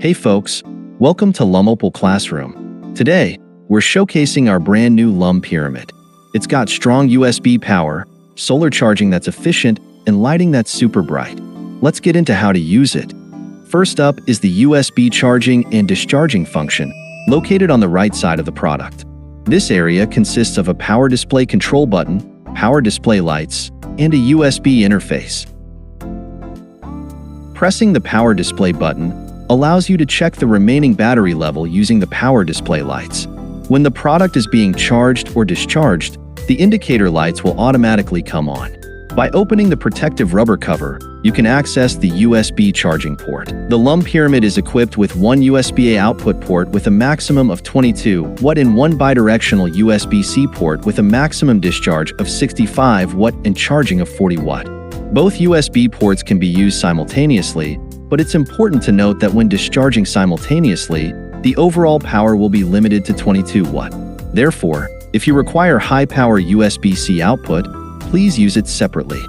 Hey folks, welcome to Lum Classroom. Today, we're showcasing our brand new Lum Pyramid. It's got strong USB power, solar charging that's efficient, and lighting that's super bright. Let's get into how to use it. First up is the USB charging and discharging function, located on the right side of the product. This area consists of a power display control button, power display lights, and a USB interface. Pressing the power display button allows you to check the remaining battery level using the power display lights. When the product is being charged or discharged, the indicator lights will automatically come on. By opening the protective rubber cover, you can access the USB charging port. The Lum Pyramid is equipped with one USB-A output port with a maximum of 22 watt and one bidirectional USB-C port with a maximum discharge of 65 watt and charging of 40 watt. Both USB ports can be used simultaneously, but it's important to note that when discharging simultaneously, the overall power will be limited to 22 watt. Therefore, if you require high-power USB-C output, please use it separately.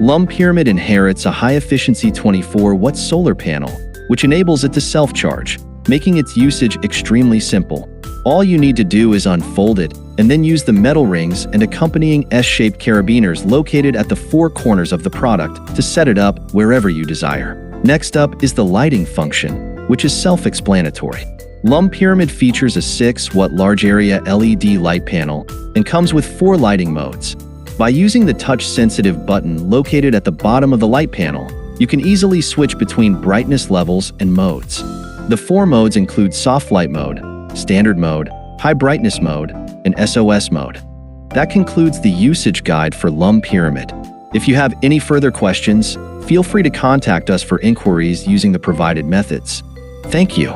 Lum Pyramid inherits a high-efficiency 24-watt solar panel, which enables it to self-charge, making its usage extremely simple. All you need to do is unfold it, and then use the metal rings and accompanying S-shaped carabiners located at the four corners of the product to set it up wherever you desire. Next up is the lighting function, which is self-explanatory. Lum Pyramid features a 6-watt large-area LED light panel and comes with 4 lighting modes. By using the touch-sensitive button located at the bottom of the light panel, you can easily switch between brightness levels and modes. The 4 modes include soft light mode, standard mode, high brightness mode, and SOS mode. That concludes the usage guide for Lum Pyramid. If you have any further questions, feel free to contact us for inquiries using the provided methods. Thank you.